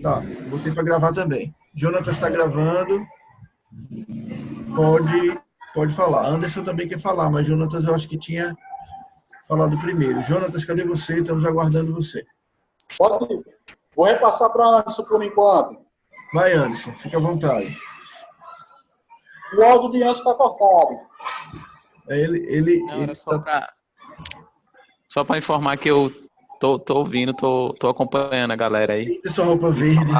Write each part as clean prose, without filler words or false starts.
Tá, botei para gravar também. Jonatas está gravando, pode falar. Anderson também quer falar, mas Jonatas eu acho que tinha falado primeiro. Jonatas, cadê você? Estamos aguardando você. Pode. Vou repassar para Anderson por enquanto. Vai, Anderson, fica à vontade. O áudio de Anderson está cortado. Não, era só para informar que eu tô ouvindo, tô acompanhando a galera aí. Eita, sua roupa verde.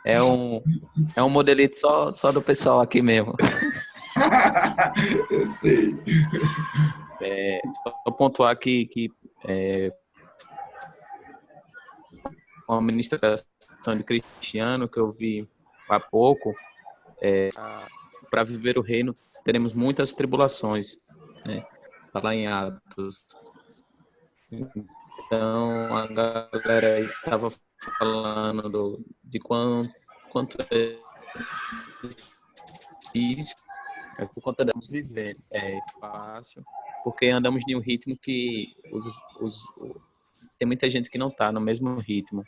É um modelito só do pessoal aqui mesmo. Eu sei. Só pontuar que uma ministração de Cristiano que eu vi há pouco, para viver o reino teremos muitas tribulações, né? Tá lá em Atos. Então a galera aí estava falando de quanto é difícil, mas por conta de viver é fácil, porque andamos em um ritmo que tem muita gente que não está no mesmo ritmo.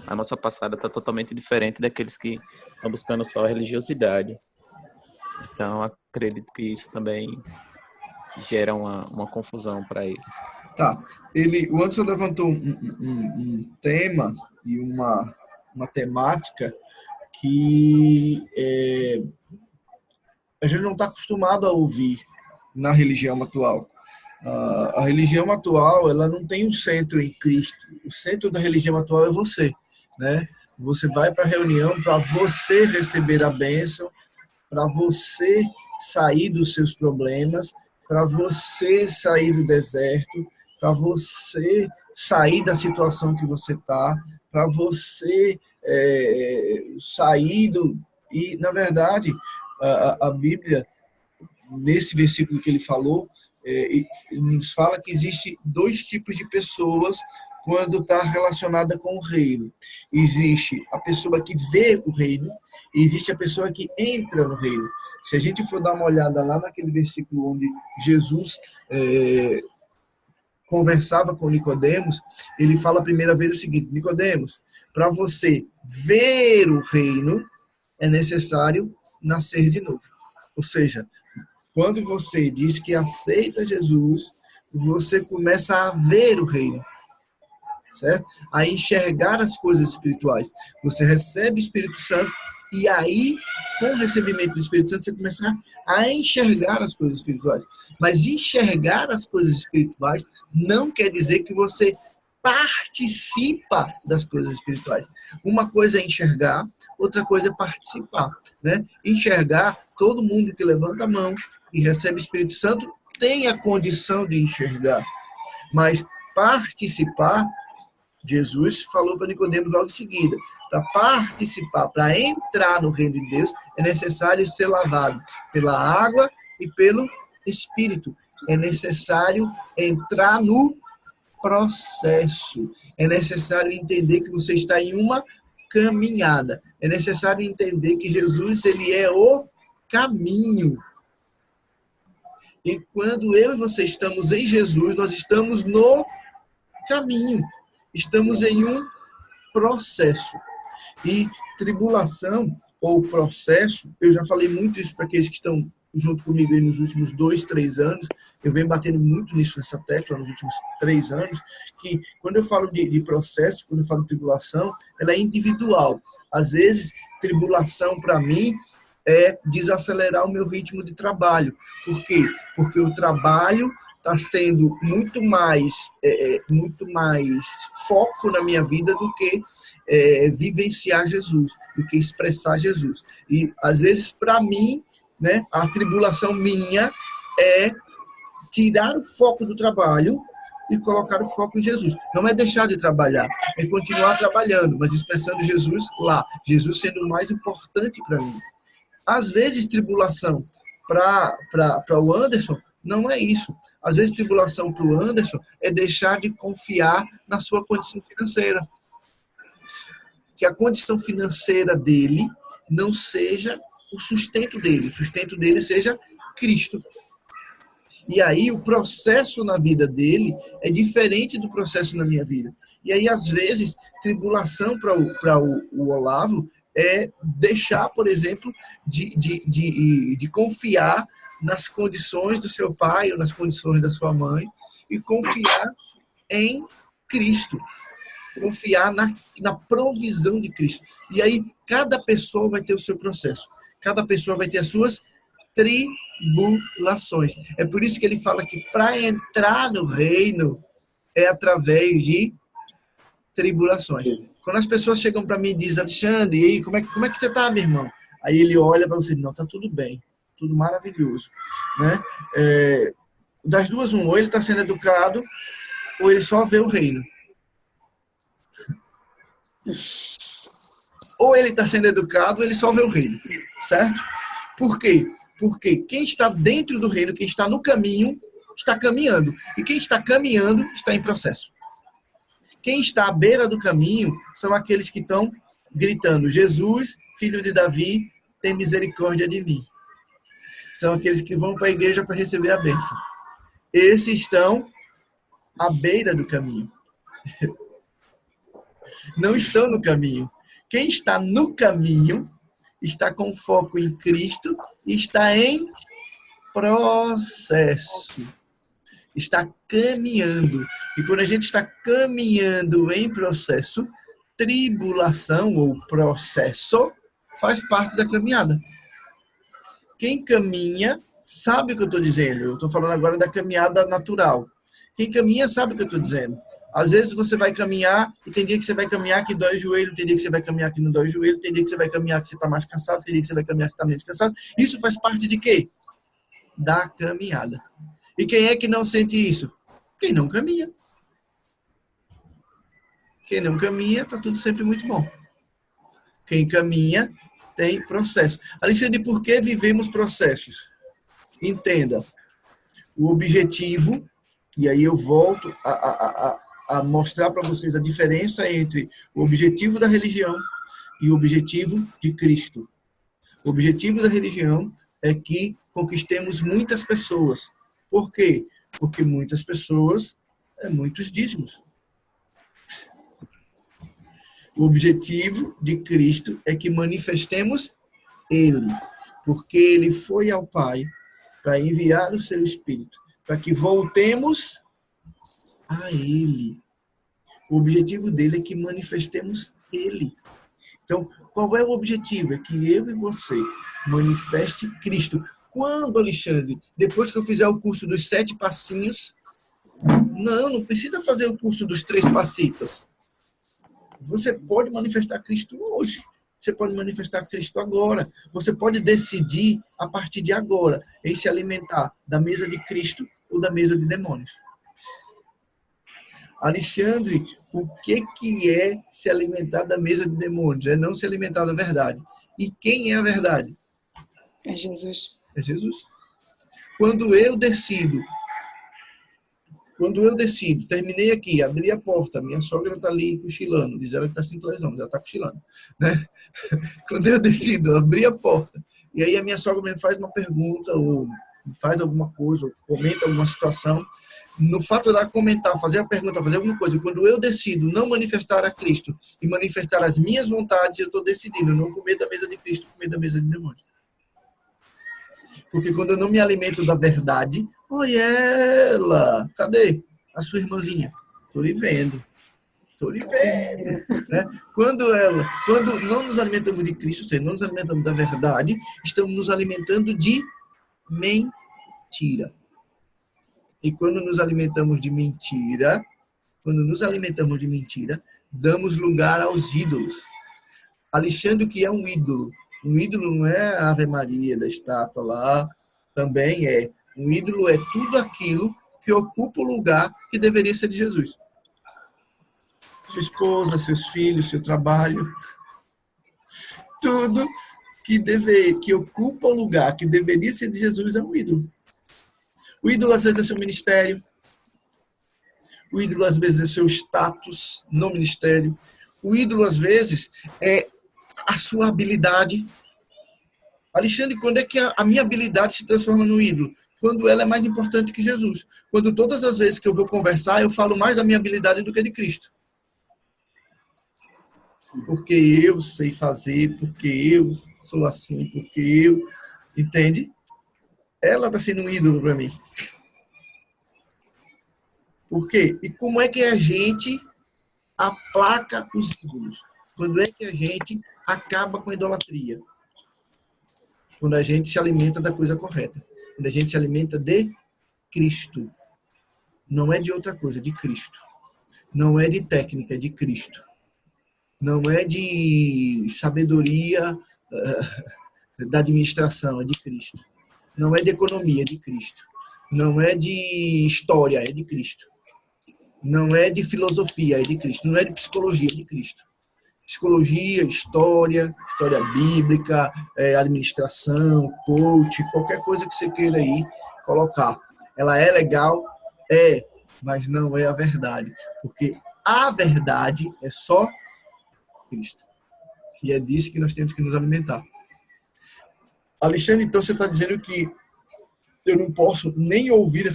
A nossa passada está totalmente diferente daqueles que estão buscando só a religiosidade. Então, acredito que isso também gera uma confusão para eles. Tá. O Anderson levantou um tema e uma temática que a gente não está acostumado a ouvir na religião atual. A religião atual, ela não tem um centro em Cristo. O centro da religião atual é você, né? Você vai para a reunião para você receber a bênção, para você sair dos seus problemas, para você sair do deserto, para você sair da situação que você está, para você sair do... E, na verdade, a Bíblia, nesse versículo que ele falou, nos fala que existe dois tipos de pessoas quando está relacionada com o reino. Existe a pessoa que vê o reino e existe a pessoa que entra no reino. Se a gente for dar uma olhada lá naquele versículo onde Jesus conversava com Nicodemos, ele fala a primeira vez o seguinte: Nicodemos, para você ver o reino, é necessário nascer de novo. Ou seja, quando você diz que aceita Jesus, você começa a ver o reino, certo? A enxergar as coisas espirituais. Você recebe o Espírito Santo e aí, com o recebimento do Espírito Santo, você começa a enxergar as coisas espirituais. Mas enxergar as coisas espirituais não quer dizer que você participa das coisas espirituais. Uma coisa é enxergar, outra coisa é participar, né? Enxergar, todo mundo que levanta a mão e recebe o Espírito Santo tem a condição de enxergar. Mas participar, Jesus falou para Nicodemos logo em seguida, para participar, para entrar no reino de Deus, é necessário ser lavado pela água e pelo Espírito. É necessário entrar no processo. É necessário entender que você está em uma caminhada. É necessário entender que Jesus, ele é o caminho. E quando eu e você estamos em Jesus, nós estamos no caminho. Estamos em um processo. E tribulação ou processo, eu já falei muito isso para aqueles que estão junto comigo aí nos últimos 2, 3 anos, eu venho batendo muito nisso, nessa tecla, nos últimos 3 anos, que quando eu falo de processo, quando eu falo de tribulação, ela é individual. Às vezes, tribulação para mim é desacelerar o meu ritmo de trabalho. Por quê? Porque o trabalho está sendo muito mais foco na minha vida do que vivenciar Jesus, do que expressar Jesus. E, às vezes, para mim, né, a tribulação minha é tirar o foco do trabalho e colocar o foco em Jesus. Não é deixar de trabalhar, é continuar trabalhando, mas expressando Jesus lá, Jesus sendo o mais importante para mim. Às vezes, tribulação para o Anderson não é isso. Às vezes, tribulação para o Anderson é deixar de confiar na sua condição financeira. Que a condição financeira dele não seja o sustento dele seja Cristo. E aí o processo na vida dele é diferente do processo na minha vida. E aí, às vezes, tribulação para o Olavo é deixar, por exemplo, de confiar nas condições do seu pai ou nas condições da sua mãe e confiar em Cristo. Confiar na provisão de Cristo. E aí, cada pessoa vai ter o seu processo. Cada pessoa vai ter as suas tribulações. É por isso que ele fala que para entrar no reino é através de tribulações. Quando as pessoas chegam para mim e dizem, Alexandre, e aí, como é que você está, meu irmão? Aí ele olha para você e diz, não, está tudo bem, tudo maravilhoso. Né? Das duas, ou ele está sendo educado, ou ele só vê o reino. Ou ele está sendo educado, ou ele só vê o reino. Certo? Por quê? Porque quem está dentro do reino, quem está no caminho, está caminhando. E quem está caminhando, está em processo. Quem está à beira do caminho são aqueles que estão gritando, Jesus, filho de Davi, tem misericórdia de mim. São aqueles que vão para a igreja para receber a bênção. Esses estão à beira do caminho. Não estão no caminho. Quem está no caminho está com foco em Cristo e está em processo. Está caminhando. E quando a gente está caminhando em processo, tribulação ou processo faz parte da caminhada. Quem caminha sabe o que eu estou dizendo. Eu estou falando agora da caminhada natural. Quem caminha sabe o que eu estou dizendo. Às vezes você vai caminhar e tem dia que você vai caminhar que dói o joelho, tem dia que você vai caminhar que não dói o joelho, tem dia que você vai caminhar que você está mais cansado, tem dia que você vai caminhar que você está menos cansado. Isso faz parte de quê? Da caminhada. E quem é que não sente isso? Quem não caminha. Quem não caminha, está tudo sempre muito bom. Quem caminha tem processo. Alexandre, por que vivemos processos? Entenda, o objetivo, e aí eu volto a mostrar para vocês a diferença entre o objetivo da religião e o objetivo de Cristo. O objetivo da religião é que conquistemos muitas pessoas. Por quê? Porque muitas pessoas é muitos dízimos. O objetivo de Cristo é que manifestemos Ele, porque Ele foi ao Pai para enviar o seu Espírito, para que voltemos a Ele. O objetivo dele é que manifestemos Ele. Então, qual é o objetivo? É que eu e você manifeste Cristo. Quando, Alexandre? Depois que eu fizer o curso dos 7 passinhos? Não precisa fazer o curso dos 3 passitos. Você pode manifestar Cristo hoje. Você pode manifestar Cristo agora. Você pode decidir, a partir de agora, em se alimentar da mesa de Cristo ou da mesa de demônios. Alexandre, o que é se alimentar da mesa de demônios? É não se alimentar da verdade. E quem é a verdade? É Jesus. É Jesus. Quando eu decido, terminei aqui, abri a porta, minha sogra está ali cochilando, diz ela que está sem televisão, mas ela está cochilando. Né? Quando eu decido abrir a porta, e aí a minha sogra me faz uma pergunta, ou faz alguma coisa, ou comenta alguma situação, no fato dela comentar, fazer a pergunta, fazer alguma coisa, quando eu decido não manifestar a Cristo e manifestar as minhas vontades, eu estou decidindo não comer da mesa de Cristo, comer da mesa de demônios. Porque quando eu não me alimento da verdade, oi ela, cadê a sua irmãzinha? Estou lhe vendo. Né? Quando não nos alimentamos de Cristo, ou seja, não nos alimentamos da verdade, estamos nos alimentando de mentira. E quando nos alimentamos de mentira, damos lugar aos ídolos. Alexandre, o que é um ídolo? Um ídolo não é a Ave Maria da estátua lá, também é. Um ídolo é tudo aquilo que ocupa o lugar que deveria ser de Jesus. Sua esposa, seus filhos, seu trabalho. Tudo que ocupa o lugar que deveria ser de Jesus é um ídolo. O ídolo, às vezes, é seu ministério. O ídolo, às vezes, é seu status no ministério. O ídolo, às vezes, é a sua habilidade. Alexandre, quando é que a minha habilidade se transforma no ídolo? quando ela é mais importante que Jesus. Quando todas as vezes que eu vou conversar, eu falo mais da minha habilidade do que de Cristo. Porque eu sei fazer, porque eu sou assim, porque eu... Entende? Ela está sendo um ídolo para mim. Por quê? E como é que a gente aplaca os ídolos? Quando é que a gente acaba com a idolatria? Quando a gente se alimenta da coisa correta. Quando a gente se alimenta de Cristo. Não é de outra coisa, de Cristo. Não é de técnica, é de Cristo. Não é de sabedoria da administração, é de Cristo. Não é de economia, é de Cristo. Não é de história, é de Cristo. Não é de filosofia, é de Cristo. Não é de psicologia, é de Cristo. Psicologia, história bíblica, administração, coach, qualquer coisa que você queira aí colocar. Ela é legal? É, mas não é a verdade. Porque a verdade é só Cristo. E é disso que nós temos que nos alimentar. Alexandre, então você está dizendo que eu não posso nem ouvir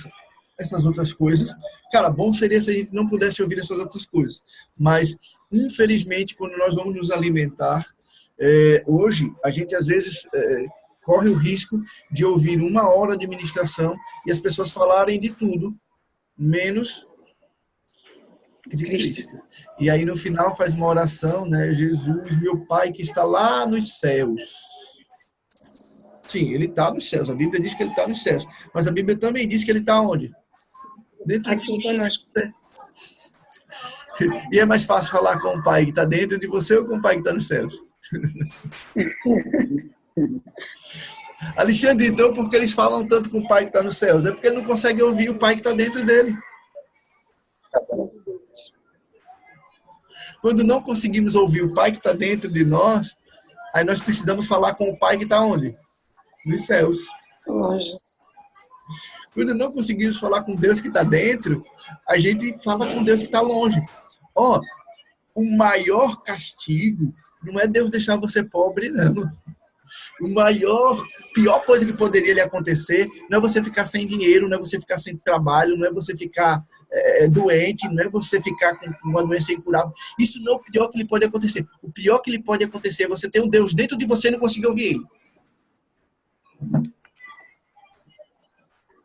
essas outras coisas. Cara, bom seria se a gente não pudesse ouvir essas outras coisas. Mas, infelizmente, quando nós vamos nos alimentar, hoje, a gente às vezes corre o risco de ouvir 1 hora de ministração e as pessoas falarem de tudo, menos de Cristo. E aí, no final, faz uma oração, né? Jesus, meu Pai que está lá nos céus. Sim, ele está nos céus. A Bíblia diz que ele está nos céus. Mas a Bíblia também diz que ele está onde? Dentro Aqui conosco. E é mais fácil falar com o Pai que está dentro de você ou com o Pai que está nos céus? Alexandre, então, por que eles falam tanto com o Pai que está nos céus? É porque ele não consegue ouvir o Pai que está dentro dele. Quando não conseguimos ouvir o Pai que está dentro de nós, aí nós precisamos falar com o Pai que está onde? Nos céus. Longe. Quando não conseguimos falar com Deus que está dentro, a gente fala com Deus que está longe. Ó, o maior castigo não é Deus deixar você pobre, não. Pior coisa que poderia lhe acontecer não é você ficar sem dinheiro, não é você ficar sem trabalho, não é você ficar doente, não é você ficar com uma doença incurável. Isso não é o pior que lhe pode acontecer. O pior que lhe pode acontecer é você ter um Deus dentro de você e não conseguir ouvir ele.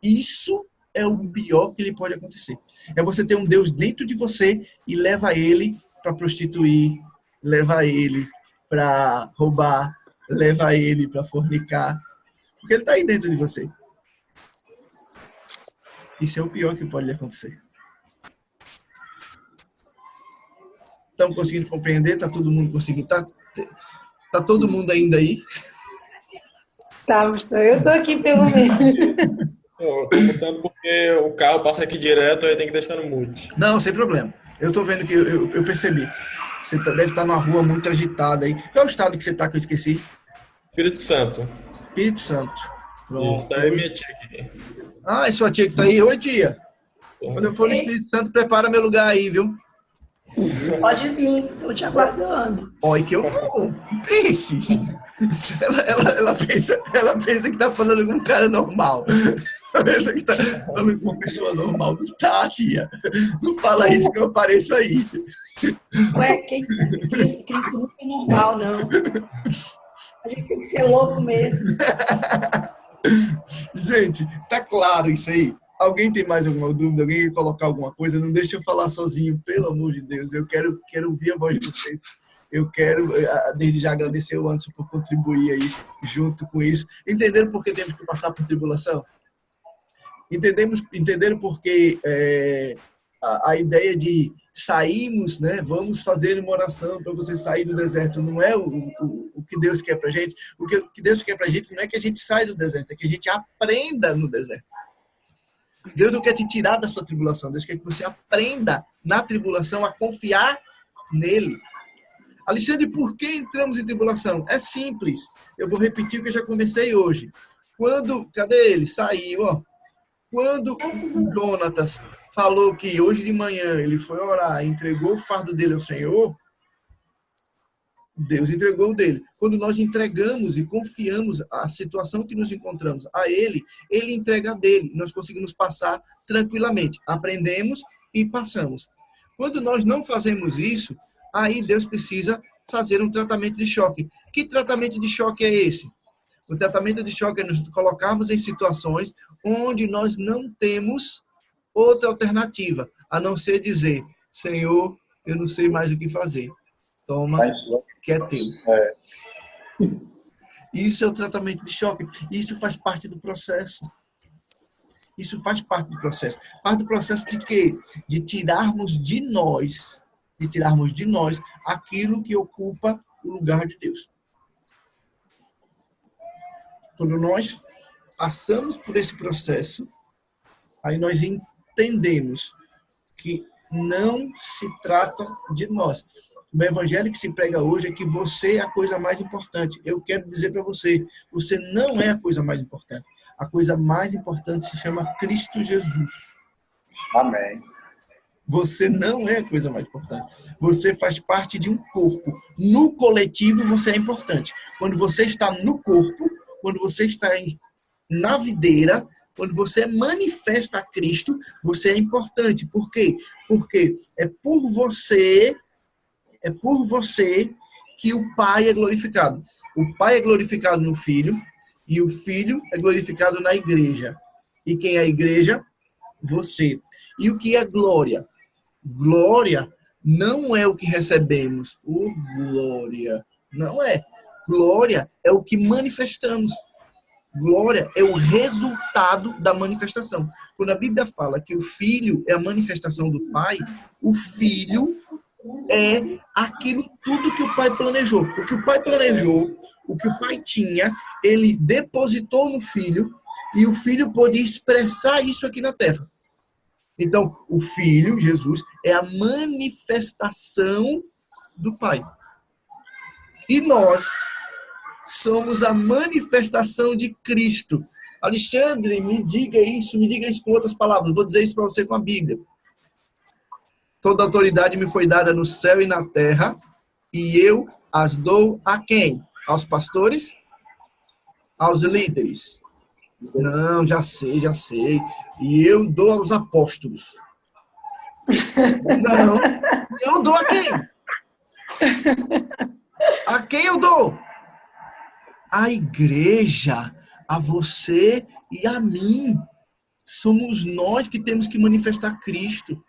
Isso é o pior que lhe pode acontecer. É você ter um Deus dentro de você e leva ele para prostituir, leva ele para roubar, leva ele para fornicar. Porque ele está aí dentro de você. Isso é o pior que pode lhe acontecer. Estão conseguindo compreender? Está todo mundo conseguindo? Tá todo mundo ainda aí? Eu estou aqui pelo menos. Eu tô mutando porque o carro passa aqui direto, aí tem que deixar no mute. Não, sem problema. Eu estou vendo que eu percebi. Você deve estar numa rua muito agitada aí. Qual é o estado que você está que eu esqueci? Espírito Santo. Espírito Santo. Pronto. Isso, tá aí minha tia aqui. Ah, é sua tia que está aí? Oi, tia. Quando eu for no Espírito Santo, prepara meu lugar aí, viu? Pode vir, estou te aguardando. Olha que eu vou. Pense. Ela pensa que está falando com um cara normal. Ela pensa que está falando com uma pessoa normal. Não tá, tia. Não fala isso que eu pareço aí. Ué, quem pensa que isso não é normal, não. A gente tem que ser louco mesmo. Gente, tá claro isso aí? Alguém tem mais alguma dúvida? Alguém quer colocar alguma coisa? Não deixa eu falar sozinho, pelo amor de Deus. Eu quero ouvir a voz de vocês. Eu quero, desde já, agradecer o Anderson por contribuir aí junto com isso. Entenderam por que temos que passar por tribulação? Entenderam por que a ideia de sairmos, né? Vamos fazer uma oração para você sair do deserto. Não é o que Deus quer para a gente. O que Deus quer para a gente não é que a gente saia do deserto, é que a gente aprenda no deserto. Deus não quer te tirar da sua tribulação. Deus quer que você aprenda na tribulação a confiar nele. Alexandre, por que entramos em tribulação? É simples. Eu vou repetir o que eu já comecei hoje. Cadê ele? Saiu, ó. Quando o Jonatas falou que hoje de manhã ele foi orar e entregou o fardo dele ao Senhor, Deus entregou o dele. Quando nós entregamos e confiamos a situação que nos encontramos a Ele, Ele entrega a dele. Nós conseguimos passar tranquilamente. Aprendemos e passamos. Quando nós não fazemos isso, aí Deus precisa fazer um tratamento de choque. Que tratamento de choque é esse? O tratamento de choque é nos colocarmos em situações onde nós não temos outra alternativa, a não ser dizer, Senhor, eu não sei mais o que fazer. Toma, que é teu. Isso é o tratamento de choque. Isso faz parte do processo. Isso faz parte do processo. Parte do processo de quê? De tirarmos de nós aquilo que ocupa o lugar de Deus. Quando nós passamos por esse processo, aí nós entendemos que não se trata de nós. O evangelho que se prega hoje é que você é a coisa mais importante. Eu quero dizer para você, você não é a coisa mais importante. A coisa mais importante se chama Cristo Jesus. Amém. Você não é a coisa mais importante. Você faz parte de um corpo. No coletivo, você é importante. Quando você está no corpo, quando você está na videira, quando você manifesta a Cristo, você é importante. Por quê? Porque é por você que o Pai é glorificado. O Pai é glorificado no Filho e o Filho é glorificado na igreja. E quem é a igreja? Você. E o que é glória? Glória não é o que recebemos. Glória não é. Glória é o que manifestamos. Glória é o resultado da manifestação. Quando a Bíblia fala que o Filho é a manifestação do Pai, o Filho é aquilo tudo que o Pai planejou. O que o Pai planejou, o que o Pai tinha, ele depositou no Filho e o Filho pôde expressar isso aqui na Terra. Então, o Filho, Jesus, é a manifestação do Pai. E nós somos a manifestação de Cristo. Alexandre, me diga isso com outras palavras. Vou dizer isso para você com a Bíblia. Toda autoridade me foi dada no céu e na terra, e eu as dou a quem? Aos pastores? Aos líderes? Não, já sei. E eu dou aos apóstolos. Não, eu dou a quem? A quem eu dou? A igreja, a você e a mim. Somos nós que temos que manifestar Cristo.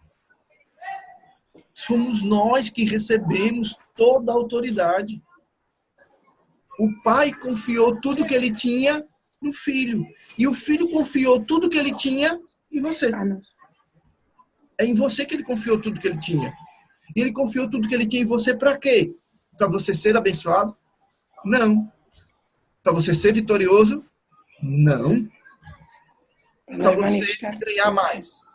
Somos nós que recebemos toda a autoridade. O Pai confiou tudo que ele tinha no Filho. E o Filho confiou tudo que ele tinha em você. É em você que ele confiou tudo que ele tinha. E ele confiou tudo que ele tinha em você para quê? Para você ser abençoado? Não. Para você ser vitorioso? Não. Para você ganhar mais.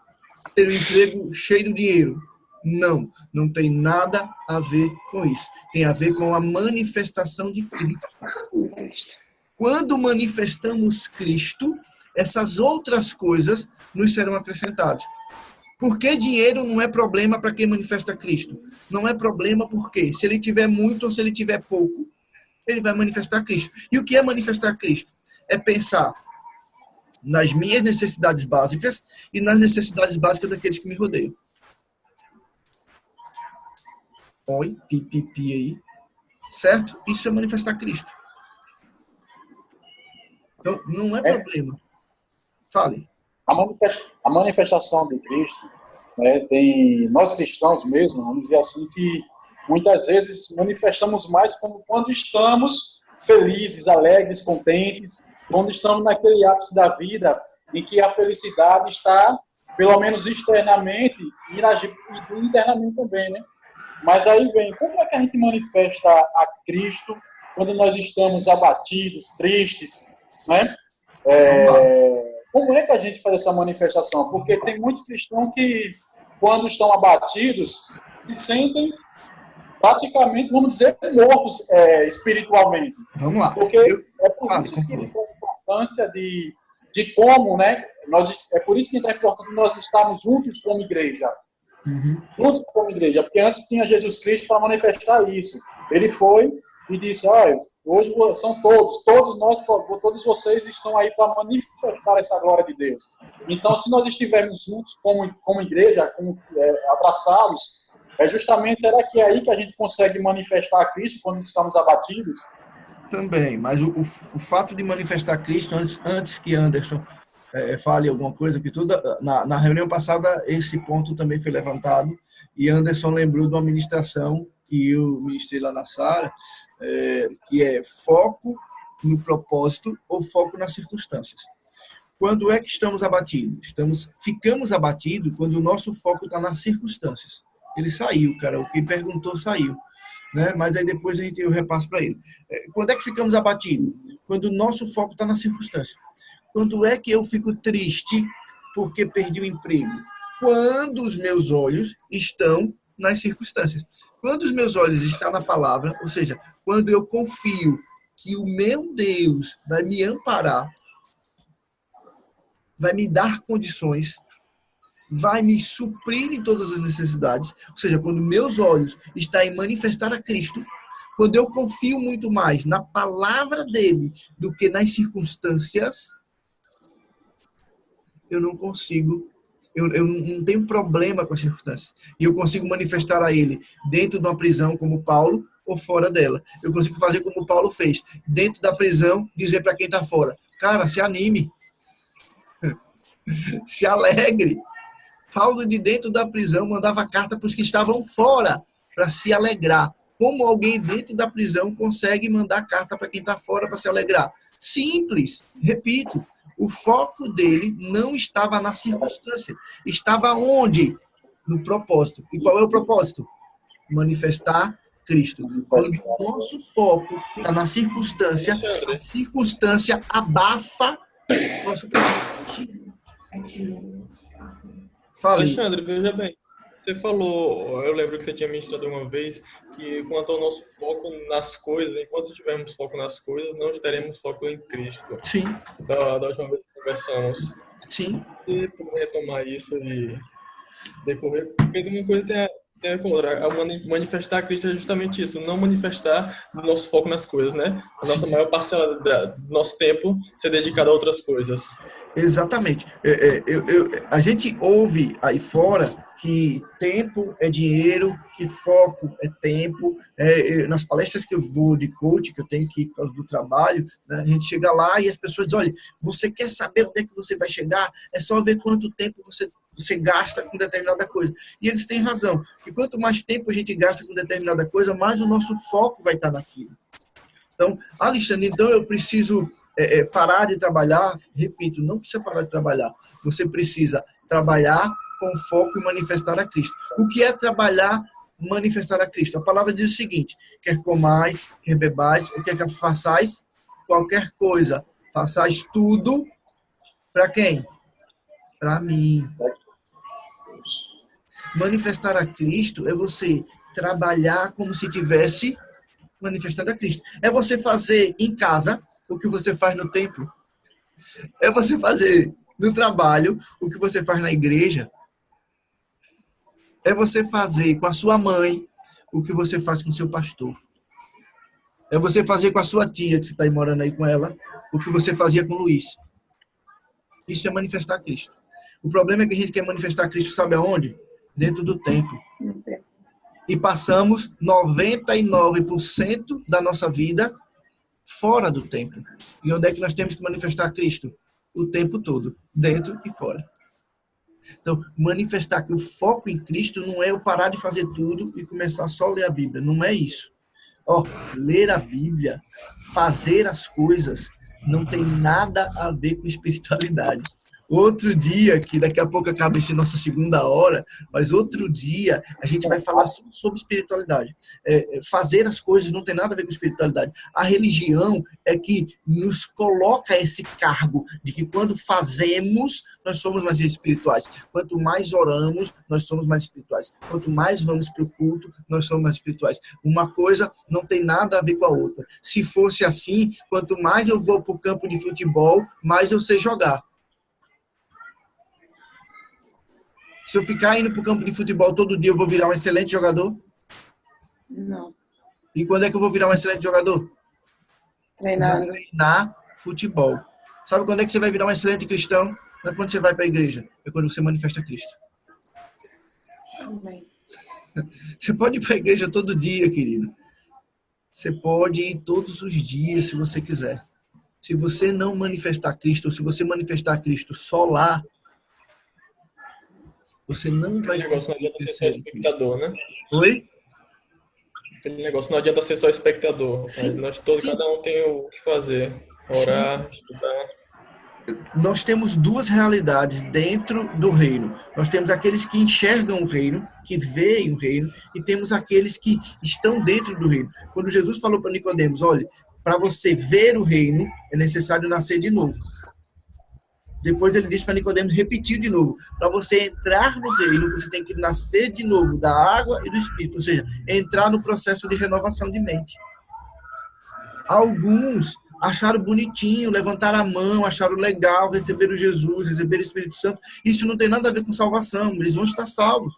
Ter um emprego cheio de dinheiro? Não. Não tem nada a ver com isso. Tem a ver com a manifestação de Cristo. Quando manifestamos Cristo, essas outras coisas nos serão acrescentadas. Porque dinheiro não é problema para quem manifesta Cristo. Não é problema porque se ele tiver muito ou se ele tiver pouco, ele vai manifestar Cristo. E o que é manifestar Cristo? É pensar nas minhas necessidades básicas e nas necessidades básicas daqueles que me rodeiam. Oi, pipipi aí. Certo? Isso é manifestar Cristo. Então, não é problema. Fale. A manifestação de Cristo, né, tem nós cristãos mesmo, vamos dizer assim, que muitas vezes manifestamos mais quando estamos felizes, alegres, contentes, quando estamos naquele ápice da vida em que a felicidade está, pelo menos externamente, e internamente também, né? Mas aí vem, como é que a gente manifesta a Cristo quando nós estamos abatidos, tristes, né? Como é que a gente faz essa manifestação? Porque tem muitos cristãos que, quando estão abatidos, se sentem praticamente, vamos dizer, mortos espiritualmente. Vamos lá. Porque é por isso que a importância de como, né? É por isso que é importante nós estarmos juntos como igreja. Juntos como igreja. Porque antes tinha Jesus Cristo para manifestar isso. Ele foi e disse, olha, hoje são todos vocês estão aí para manifestar essa glória de Deus. Então, se nós estivermos juntos como igreja, abraçados, justamente, será que é aí que a gente consegue manifestar a Cristo quando estamos abatidos? Também, mas o fato de manifestar Cristo, antes que Anderson fale alguma coisa, que tudo, na reunião passada esse ponto também foi levantado, e Anderson lembrou de uma ministração que eu ministrei lá na Sara, que é foco no propósito ou foco nas circunstâncias. Quando é que estamos abatidos? Ficamos abatidos quando o nosso foco está nas circunstâncias. Ele saiu, cara, o que perguntou saiu. Né? Mas aí depois eu repasso para ele. Quando é que ficamos abatidos? Quando o nosso foco está na circunstância. Quando é que eu fico triste porque perdi o emprego? Quando os meus olhos estão nas circunstâncias. Quando os meus olhos estão na palavra, ou seja, quando eu confio que o meu Deus vai me amparar, vai me dar condições, vai me suprir em todas as necessidades, ou seja, quando meus olhos estão em manifestar a Cristo, quando eu confio muito mais na palavra dele do que nas circunstâncias, eu não consigo, eu não tenho problema com as circunstâncias. E eu consigo manifestar a ele dentro de uma prisão como Paulo ou fora dela. Eu consigo fazer como Paulo fez, dentro da prisão, dizer para quem está fora, cara, se anime, se alegre. Paulo, de dentro da prisão, mandava carta para os que estavam fora, para se alegrar. Como alguém dentro da prisão consegue mandar carta para quem está fora para se alegrar? Simples, repito, o foco dele não estava na circunstância, estava onde? No propósito. E qual é o propósito? Manifestar Cristo. Quando o nosso foco está na circunstância, a circunstância abafa o nosso propósito. Fale. Alexandre, veja bem, você falou, eu lembro que você tinha mencionado uma vez que quanto ao nosso foco nas coisas, enquanto tivermos foco nas coisas, não teremos foco em Cristo. Sim. Da última vez que conversamos. Sim. E como retomar isso e decorrer, porque uma coisa tem a contra. Manifestar a Cristo é justamente isso, não manifestar o nosso foco nas coisas, né? A nossa maior parcela do nosso tempo ser dedicada a outras coisas. Exatamente. A gente ouve aí fora que tempo é dinheiro, que foco é tempo. Nas palestras que eu vou de coach, que eu tenho que ir por causa do trabalho, né, a gente chega lá e as pessoas dizem, olha, você quer saber onde é que você vai chegar? É só ver quanto tempo você gasta com determinada coisa. E eles têm razão. E quanto mais tempo a gente gasta com determinada coisa, mais o nosso foco vai estar naquilo. Então, Alexandre, então eu preciso parar de trabalhar. Repito, não precisa parar de trabalhar. Você precisa trabalhar com foco e manifestar a Cristo. O que é trabalhar, manifestar a Cristo? A palavra diz o seguinte, quer comais, quer bebais, ou quer que façais qualquer coisa. Façais tudo para quem? Para mim. Manifestar a Cristo é você trabalhar como se tivesse manifestando a Cristo. É você fazer em casa o que você faz no templo. É você fazer no trabalho o que você faz na igreja. É você fazer com a sua mãe o que você faz com o seu pastor. É você fazer com a sua tia, que você está aí morando aí com ela, o que você fazia com o Luiz. Isso é manifestar a Cristo. O problema é que a gente quer manifestar a Cristo, sabe aonde? Dentro do templo. E passamos 99% da nossa vida fora do templo. E onde é que nós temos que manifestar a Cristo? O tempo todo, dentro e fora. Então, manifestar que o foco em Cristo não é eu parar de fazer tudo e começar só a ler a Bíblia. Não é isso. Ler a Bíblia, fazer as coisas, não tem nada a ver com espiritualidade. Outro dia, que daqui a pouco acaba essa nossa segunda hora, mas outro dia a gente vai falar sobre espiritualidade. Fazer as coisas não tem nada a ver com espiritualidade. A religião é que nos coloca esse cargo de que quando fazemos, nós somos mais espirituais. Quanto mais oramos, nós somos mais espirituais. Quanto mais vamos para o culto, nós somos mais espirituais. Uma coisa não tem nada a ver com a outra. Se fosse assim, quanto mais eu vou para o campo de futebol, mais eu sei jogar. Se eu ficar indo para o campo de futebol todo dia, eu vou virar um excelente jogador? Não. E quando é que eu vou virar um excelente jogador? Treinando. Treinar futebol. Sabe quando é que você vai virar um excelente cristão? Não é quando você vai para a igreja, é quando você manifesta Cristo. Amém. Você pode ir para a igreja todo dia, querido. Você pode ir todos os dias, se você quiser. Se você não manifestar Cristo, ou se você manifestar Cristo só lá, você não vai Aquele negócio não conseguir adianta ser só crescer em Cristo. espectador, né? Oi? Aquele negócio não adianta ser só espectador. Sim, Nós todos, sim. cada um tem o que fazer. Orar, estudar. Nós temos duas realidades dentro do reino. Nós temos aqueles que enxergam o reino, que veem o reino, e temos aqueles que estão dentro do reino. Quando Jesus falou para Nicodemos, olha, para você ver o reino, é necessário nascer de novo. Depois ele disse para Nicodemos repetir de novo. Para você entrar no reino, você tem que nascer de novo da água e do Espírito, ou seja, entrar no processo de renovação de mente. Alguns acharam bonitinho, levantaram a mão, acharam legal, receberam Jesus, receberam o Espírito Santo. Isso não tem nada a ver com salvação, eles vão estar salvos.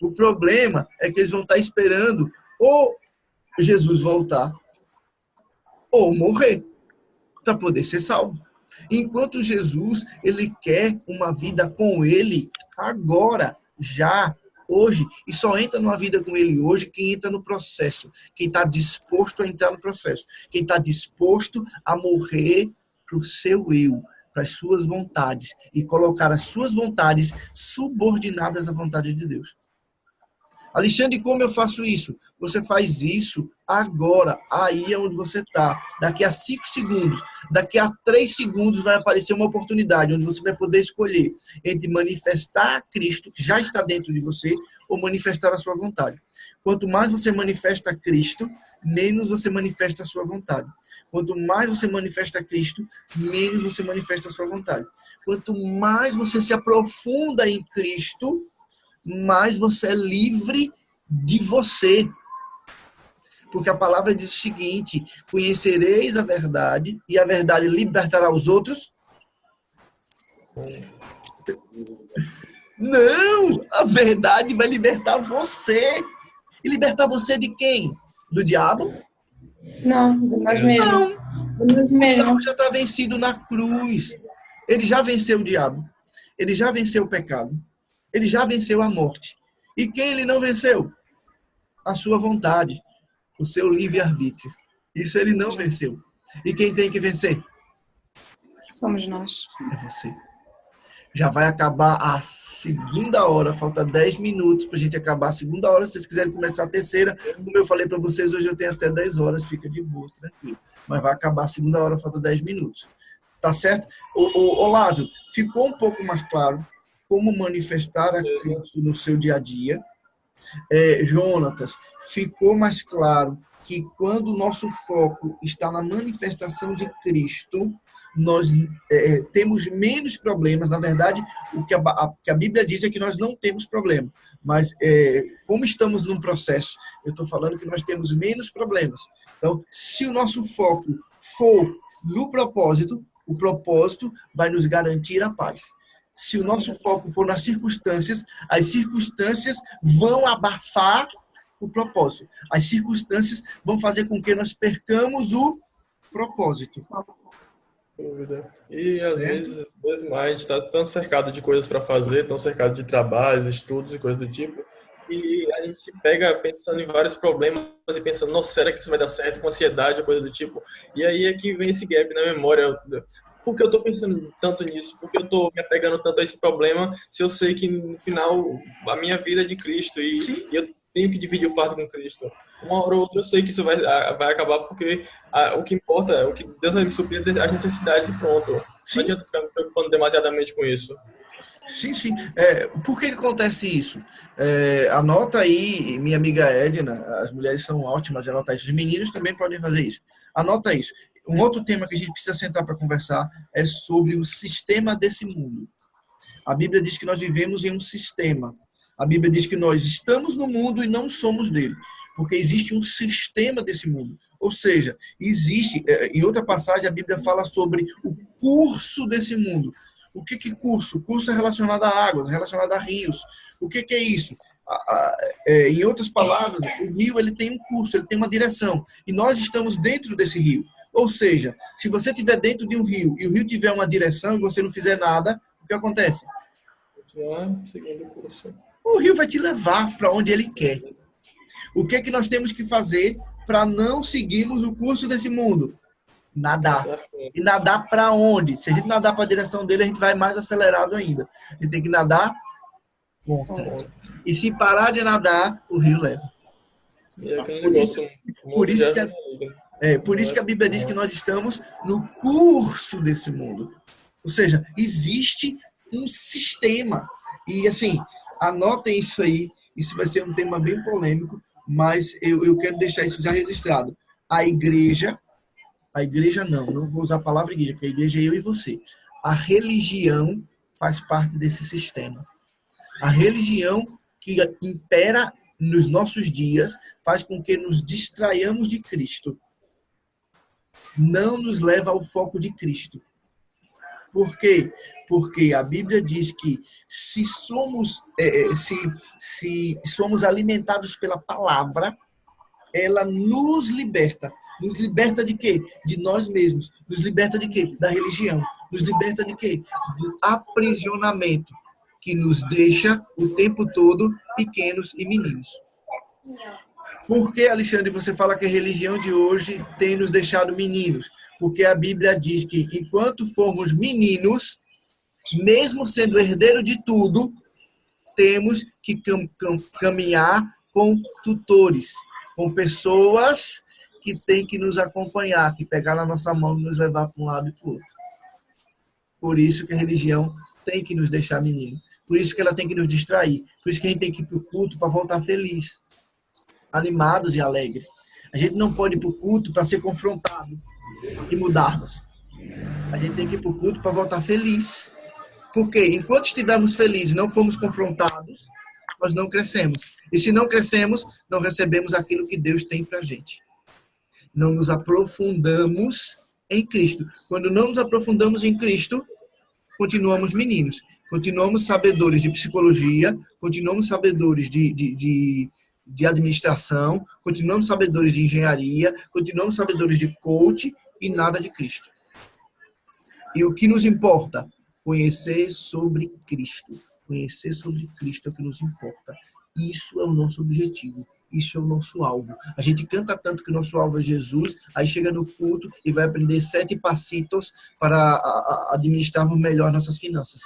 O problema é que eles vão estar esperando ou Jesus voltar ou morrer para poder ser salvo. Enquanto Jesus, ele quer uma vida com ele agora, já, hoje, e só entra numa vida com ele hoje quem entra no processo, quem está disposto a entrar no processo, quem está disposto a morrer para o seu eu, para as suas vontades, e colocar as suas vontades subordinadas à vontade de Deus. Alexandre, como eu faço isso? Você faz isso agora, aí é onde você está. Daqui a 5 segundos, daqui a 3 segundos vai aparecer uma oportunidade onde você vai poder escolher entre manifestar Cristo, que já está dentro de você, ou manifestar a sua vontade. Quanto mais você manifesta Cristo, menos você manifesta a sua vontade. Quanto mais você manifesta Cristo, menos você manifesta a sua vontade. Quanto mais você se aprofunda em Cristo, mais você é livre de você. Porque a palavra diz o seguinte: conhecereis a verdade e a verdade libertará os outros? Não! A verdade vai libertar você. E libertar você de quem? Do diabo? Não, de nós mesmos. Não! De nós O diabo mesmos. já está vencido na cruz. Ele já venceu o diabo. Ele já venceu o pecado. Ele já venceu a morte. E quem ele não venceu? A sua vontade, o seu livre-arbítrio. Isso ele não venceu. E quem tem que vencer? Somos nós. É você. Já vai acabar a segunda hora, falta 10 minutos para a gente acabar a segunda hora. Se vocês quiserem começar a terceira, como eu falei para vocês, hoje eu tenho até 10 horas, fica de boa, tranquilo. Mas vai acabar a segunda hora, falta 10 minutos. Tá certo? Olávio, ficou um pouco mais claro como manifestar a Cristo no seu dia a dia. Jonatas, ficou mais claro que quando o nosso foco está na manifestação de Cristo, nós temos menos problemas. Na verdade, o que a Bíblia diz é que nós não temos problema. Mas, como estamos num processo, eu estou falando que nós temos menos problemas. Então, se o nosso foco for no propósito, o propósito vai nos garantir a paz. Se o nosso foco for nas circunstâncias, as circunstâncias vão abafar o propósito. As circunstâncias vão fazer com que nós percamos o propósito. Dúvida. E às vezes mais a gente está tão cercado de coisas para fazer, tão cercado de trabalhos, estudos e coisas do tipo, e a gente se pega pensando em vários problemas e pensando, nossa, será que isso vai dar certo, com ansiedade ou coisa do tipo, e aí é que vem esse gap na memória. Por que eu estou pensando tanto nisso? Por que eu estou me apegando tanto a esse problema se eu sei que no final a minha vida é de Cristo e eu tenho que dividir o fardo com Cristo? Uma hora ou outra eu sei que isso vai acabar, porque o que importa é o que Deus vai me suprir as necessidades e pronto. Sim. Não adianta ficar me preocupando demasiadamente com isso. Sim. Por que acontece isso? Anota aí, minha amiga Edna, as mulheres são ótimas em anotar isso, os meninos também podem fazer isso. Anota isso. Um outro tema que a gente precisa sentar para conversar é sobre o sistema desse mundo. A Bíblia diz que nós vivemos em um sistema. A Bíblia diz que nós estamos no mundo e não somos dele, porque existe um sistema desse mundo. Ou seja, existe, em outra passagem, a Bíblia fala sobre o curso desse mundo. O que é curso? Curso é relacionado a águas, relacionado a rios. O que é isso? Em outras palavras, o rio ele tem um curso, ele tem uma direção. E nós estamos dentro desse rio. Ou seja, se você estiver dentro de um rio e o rio tiver uma direção e você não fizer nada, o que acontece? Seguindo o curso. O rio vai te levar para onde ele quer. O que é que nós temos que fazer para não seguirmos o curso desse mundo? Nadar. E nadar para onde? Se a gente nadar para a direção dele, a gente vai mais acelerado ainda. A gente tem que nadar contra. E se parar de nadar, o rio leva. Por isso que a Bíblia diz que nós estamos no curso desse mundo. Ou seja, existe um sistema. E assim, anotem isso aí. Isso vai ser um tema bem polêmico, mas eu quero deixar isso já registrado. A igreja não vou usar a palavra igreja, porque a igreja é eu e você. A religião faz parte desse sistema. A religião que impera nos nossos dias faz com que nos distraiamos de Cristo. Não nos leva ao foco de Cristo. Por quê? Porque a Bíblia diz que se somos alimentados pela palavra, ela nos liberta. Nos liberta de quê? De nós mesmos. Nos liberta de quê? Da religião. Nos liberta de quê? Do aprisionamento, que nos deixa o tempo todo pequenos e meninos. Por que, Alexandre, você fala que a religião de hoje tem nos deixado meninos? Porque a Bíblia diz que enquanto formos meninos, mesmo sendo herdeiro de tudo, temos que caminhar com tutores, com pessoas que têm que nos acompanhar, que pegar na nossa mão e nos levar para um lado e para o outro. Por isso que a religião tem que nos deixar menino. Por isso que ela tem que nos distrair. Por isso que a gente tem que ir para o culto para voltar feliz, animados e alegres. A gente não pode ir para o culto para ser confrontado e mudarmos. A gente tem que ir para o culto para voltar feliz. Porque enquanto estivermos felizes e não formos confrontados, nós não crescemos. E se não crescemos, não recebemos aquilo que Deus tem para a gente. Não nos aprofundamos em Cristo. Quando não nos aprofundamos em Cristo, continuamos meninos. Continuamos sabedores de psicologia, continuamos sabedores de administração, continuamos sabedores de engenharia, continuamos sabedores de coach e nada de Cristo. E o que nos importa? Conhecer sobre Cristo. Conhecer sobre Cristo é o que nos importa. Isso é o nosso objetivo. Isso é o nosso alvo. A gente canta tanto que o nosso alvo é Jesus, aí chega no culto e vai aprender 7 passitos para administrarmos melhor nossas finanças.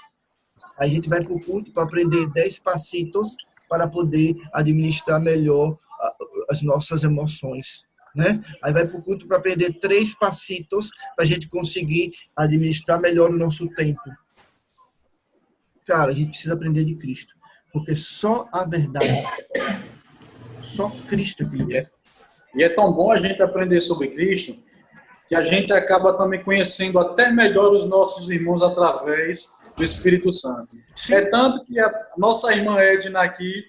Aí a gente vai para o culto para aprender 10 passitos para poder administrar melhor as nossas emoções, né? Aí vai para o culto para aprender 3 passitos para a gente conseguir administrar melhor o nosso tempo. Cara, a gente precisa aprender de Cristo, porque só a verdade, só Cristo é que liberta. E é tão bom a gente aprender sobre Cristo que a gente acaba também conhecendo até melhor os nossos irmãos através do Espírito Santo. Sim. É tanto que a nossa irmã Edna aqui,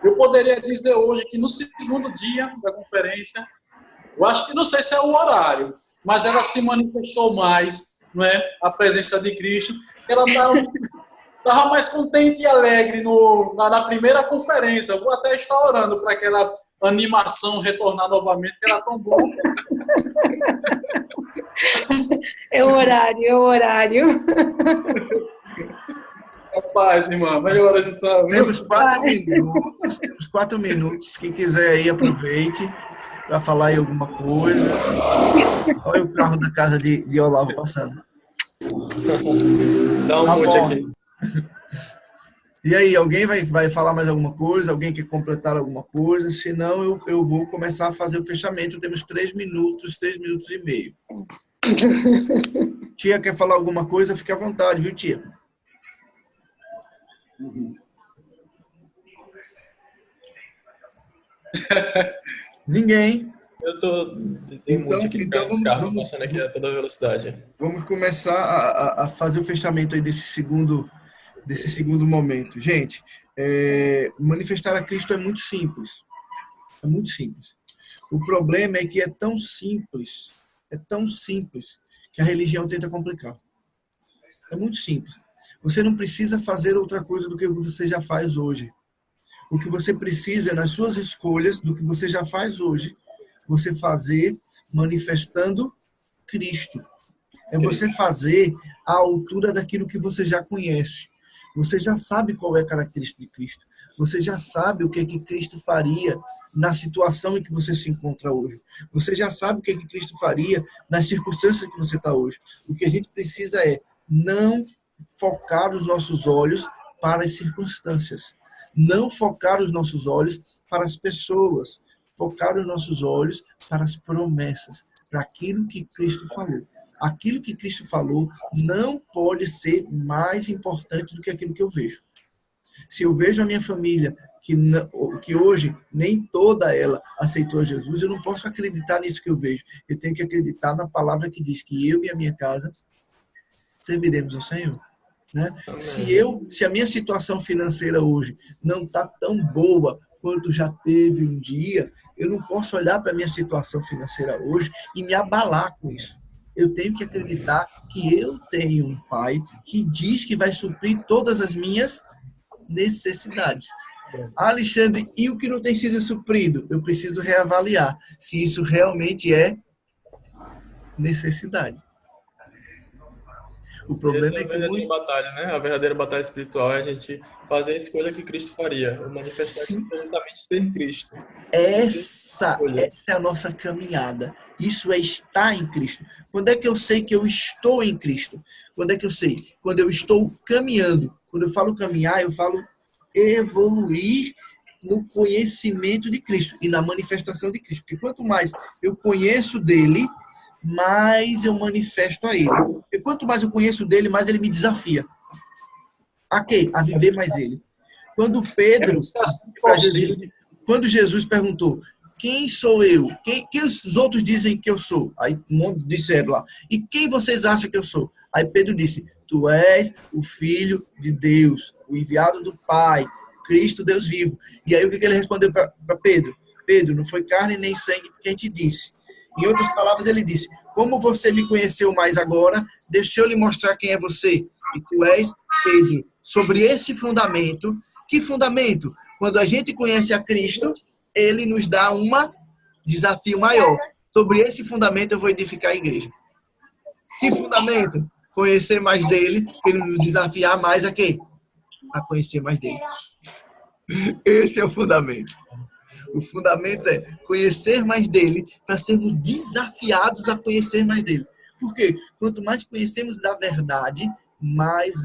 eu poderia dizer hoje que no segundo dia da conferência, eu acho que não sei se é o horário, mas ela se manifestou mais, não é? A presença de Cristo. Ela estava mais contente e alegre na primeira conferência. Eu vou até estar orando para aquela animação retornar novamente, que era tão bom. É o horário. Rapaz, irmã, melhor então. Temos 4 minutos. Quem quiser aí, aproveite para falar aí alguma coisa. Olha o carro da casa de Olavo passando. Dá um monte aqui. E aí, alguém vai falar mais alguma coisa? Alguém quer completar alguma coisa? Senão eu vou começar a fazer o fechamento. Temos 3 minutos e meio. Tia, quer falar alguma coisa? Fique à vontade, viu, tia? Ninguém. Eu tô... Então vamos passando aqui a toda velocidade. Vamos começar a fazer o fechamento aí desse segundo momento. Gente, manifestar a Cristo é muito simples. É muito simples. O problema é que é tão simples, que a religião tenta complicar. É muito simples. Você não precisa fazer outra coisa do que você já faz hoje. O que você precisa nas suas escolhas, do que você já faz hoje, você fazer manifestando Cristo. É você fazer à altura daquilo que você já conhece. Você já sabe qual é a característica de Cristo. Você já sabe o que é que Cristo faria na situação em que você se encontra hoje. Você já sabe o que é que Cristo faria nas circunstâncias que você está hoje. O que a gente precisa é não focar os nossos olhos para as circunstâncias. Não focar os nossos olhos para as pessoas. Focar os nossos olhos para as promessas, para aquilo que Cristo falou. Aquilo que Cristo falou não pode ser mais importante do que aquilo que eu vejo. Se eu vejo a minha família, que hoje nem toda ela aceitou Jesus, eu não posso acreditar nisso que eu vejo. Eu tenho que acreditar na palavra que diz que eu e a minha casa serviremos ao Senhor. Né? Se a minha situação financeira hoje não está tão boa quanto já teve um dia, eu não posso olhar para a minha situação financeira hoje e me abalar com isso. Eu tenho que acreditar que eu tenho um Pai que diz que vai suprir todas as minhas necessidades. Alexandre, e o que não tem sido suprido? Eu preciso reavaliar se isso realmente é necessidade. O problema é a verdadeira batalha, né? A verdadeira batalha espiritual é a gente fazer a escolha que Cristo faria, o manifestar exatamente ser Cristo. Essa é a nossa caminhada. Isso é estar em Cristo. Quando é que eu sei que eu estou em Cristo? Quando é que eu sei? Quando eu estou caminhando. Quando eu falo caminhar, eu falo evoluir no conhecimento de Cristo e na manifestação de Cristo. Porque quanto mais eu conheço dele, mais eu manifesto a ele. E quanto mais eu conheço dele, mais ele me desafia. A quê? A viver mais ele. Quando Jesus perguntou, quem sou eu? Quem os outros dizem que eu sou? Aí um monte disseram lá. E quem vocês acham que eu sou? Aí Pedro disse, tu és o Filho de Deus, o enviado do Pai, Cristo, Deus vivo. E aí o que ele respondeu para Pedro? Pedro, não foi carne nem sangue quem te disse. Em outras palavras, ele disse, como você me conheceu mais agora, deixa eu lhe mostrar quem é você. E tu és Pedro. Sobre esse fundamento, que fundamento? Quando a gente conhece a Cristo, ele nos dá um desafio maior. Sobre esse fundamento, eu vou edificar a igreja. Que fundamento? Conhecer mais dele, ele nos desafiar mais a quê? A conhecer mais dele. Esse é o fundamento. O fundamento é conhecer mais dele para sermos desafiados a conhecer mais dele. Por quê? Quanto mais conhecemos da verdade, mais